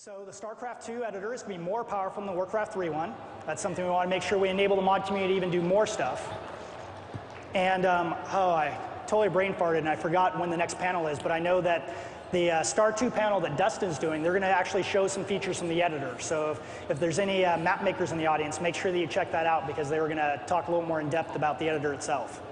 So the Starcraft 2 editor is going to be more powerful than the Warcraft 3 one. That's something we want to make sure we enable the mod community to even do more stuff. And I totally brain farted and I forgot when the next panel is, but I know that the Star 2 panel that Dustin's doing, they're going to actually show some features from the editor. So if there's any map makers in the audience, make sure that you check that out because they were going to talk a little more in depth about the editor itself.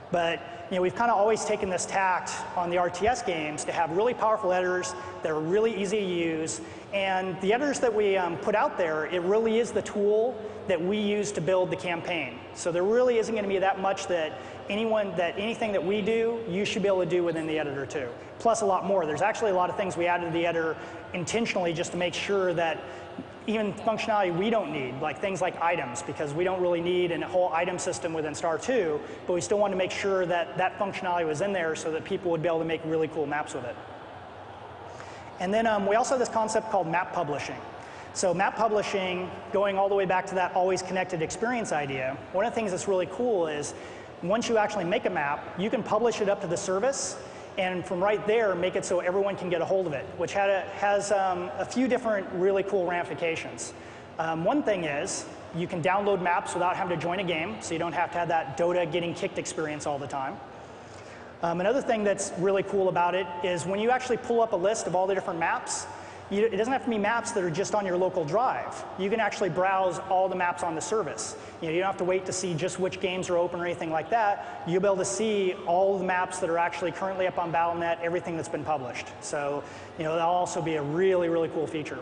But we've kind of always taken this tact on the RTS games to have really powerful editors that are really easy to use. And the editors that we put out there, it really is the tool that we use to build the campaign. So there really isn't going to be that much that anything that we do, you should be able to do within the editor too. Plus a lot more. There's actually a lot of things we added to the editor intentionally just to make sure that even functionality we don't need, like things like items, because we don't really need a whole item system within Star 2, but we still want to make sure that that functionality was in there so that people would be able to make really cool maps with it. And then we also have this concept called map publishing. So map publishing, going all the way back to that always connected experience idea, one of the things that's really cool is once you actually make a map, you can publish it up to the service, and from right there, make it so everyone can get a hold of it, which has a few different really cool ramifications. One thing is, you can download maps without having to join a game, so you don't have to have that Dota getting kicked experience all the time. Another thing that's really cool about it is when you actually pull up a list of all the different maps, it doesn't have to be maps that are just on your local drive. You can actually browse all the maps on the service. You don't have to wait to see just which games are open or anything like that. You'll be able to see all the maps that are actually currently up on Battle.net, everything that's been published. So that'll also be a really, really cool feature.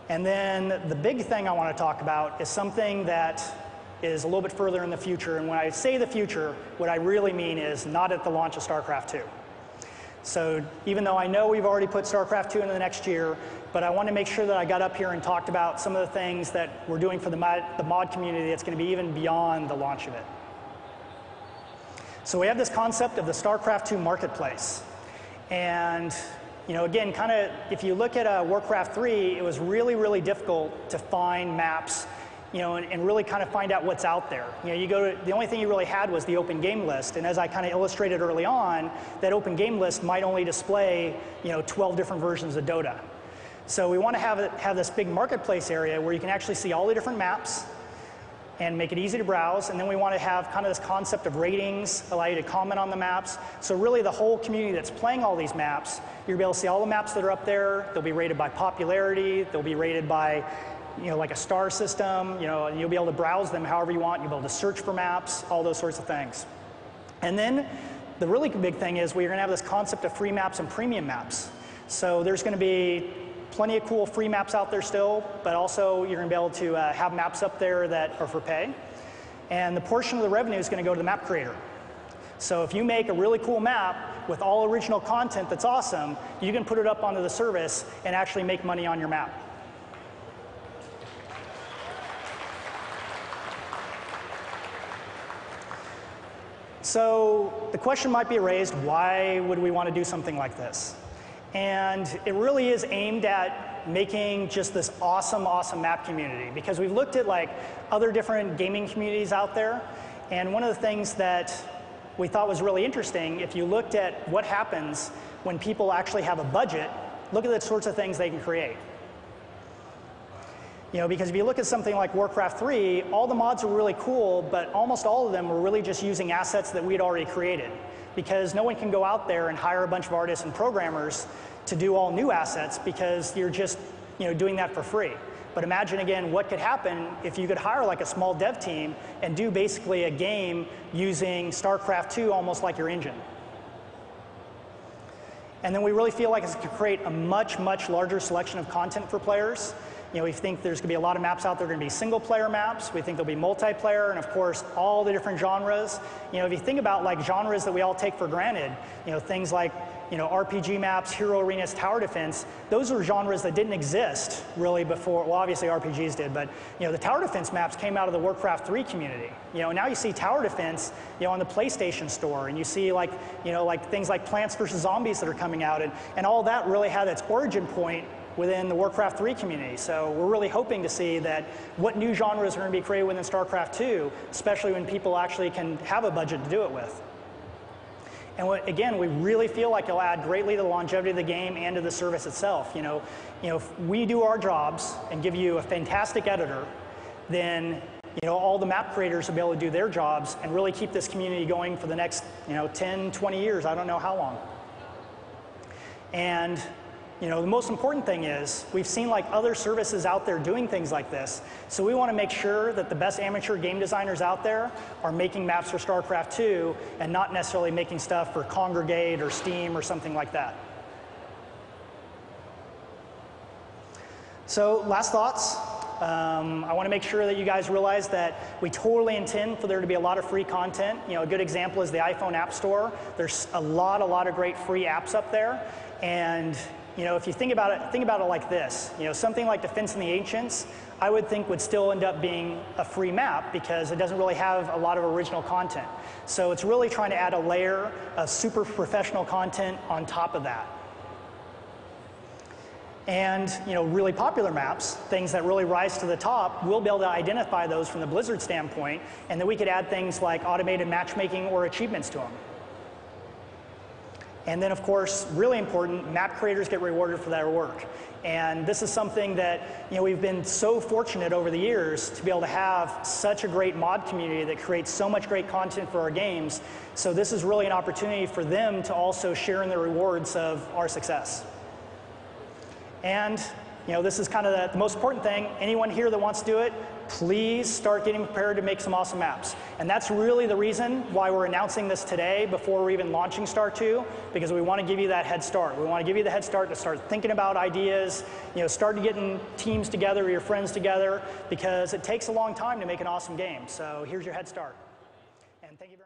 And then the big thing I want to talk about is something that is a little bit further in the future. And when I say the future, what I really mean is not at the launch of Starcraft 2. So even though I know we've already put Starcraft 2 into the next year, but I want to make sure that I got up here and talked about some of the things that we're doing for the mod community that's going to be even beyond the launch of it. So we have this concept of the Starcraft 2 marketplace. And again, kind of if you look at Warcraft 3, it was really, really difficult to find maps and really kind of find out what's out there. The only thing you really had was the open game list, and as I kind of illustrated early on, that open game list might only display 12 different versions of Dota. So we want to have this big marketplace area where you can actually see all the different maps and make it easy to browse, and then we want to have kind of this concept of ratings, allow you to comment on the maps. So really the whole community that's playing all these maps, you'll be able to see all the maps that are up there. They'll be rated by popularity, they'll be rated by like a star system, and you'll be able to browse them however you want. You'll be able to search for maps, all those sorts of things. And then the really big thing is we're going to have this concept of free maps and premium maps. So there's going to be plenty of cool free maps out there still, but also you're going to be able to have maps up there that are for pay. And the portion of the revenue is going to go to the map creator. So if you make a really cool map with all original content that's awesome, you can put it up onto the service and actually make money on your map. So the question might be raised, why would we want to do something like this? And it really is aimed at making just this awesome, awesome map community. Because we've looked at like other different gaming communities out there, and one of the things that we thought was really interesting, if you looked at what happens when people actually have a budget, look at the sorts of things they can create. Because if you look at something like Warcraft 3, all the mods were really cool, but almost all of them were really just using assets that we had already created. Because no one can go out there and hire a bunch of artists and programmers to do all new assets because you're just doing that for free. But imagine again what could happen if you could hire like a small dev team and do basically a game using Starcraft 2 almost like your engine. And then we really feel like it's going to create a much, much larger selection of content for players. We think there's going to be a lot of maps out there going to be single-player maps. We think there'll be multiplayer, and of course, all the different genres. If you think about like genres that we all take for granted, things like RPG maps, hero arenas, tower defense, those are genres that didn't exist really before. Well, obviously RPGs did, but the tower defense maps came out of the Warcraft 3 community. Now you see tower defense on the PlayStation Store, and you see like things like Plants vs. Zombies that are coming out, and all that really had its origin point within the Warcraft 3 community. So we're really hoping to see that what new genres are going to be created within Starcraft 2, especially when people actually can have a budget to do it with. And again, we really feel like it'll add greatly to the longevity of the game and to the service itself. If we do our jobs and give you a fantastic editor, then all the map creators will be able to do their jobs and really keep this community going for the next 10, 20 years. I don't know how long. And the most important thing is we've seen like other services out there doing things like this. So we want to make sure that the best amateur game designers out there are making maps for StarCraft 2 and not necessarily making stuff for Kongregate or Steam or something like that. So last thoughts. I want to make sure that you guys realize that we totally intend for there to be a lot of free content. A good example is the iPhone App Store. There's a lot of great free apps up there. And if you think about it like this, something like Defense in the Ancients, I would think would still end up being a free map because it doesn't really have a lot of original content. So it's really trying to add a layer of super professional content on top of that. And really popular maps, things that really rise to the top, we'll be able to identify those from the Blizzard standpoint, and then we could add things like automated matchmaking or achievements to them. And then, of course, really important, map creators get rewarded for their work. And this is something that we've been so fortunate over the years to be able to have such a great mod community that creates so much great content for our games. So this is really an opportunity for them to also share in the rewards of our success. And this is kind of the most important thing. Anyone here that wants to do it, please start getting prepared to make some awesome maps. And that's really the reason why we're announcing this today before we're even launching Star 2, because we want to give you that head start. We want to give you the head start to start thinking about ideas, start getting teams together, your friends together, because it takes a long time to make an awesome game. So here's your head start. And thank you very much.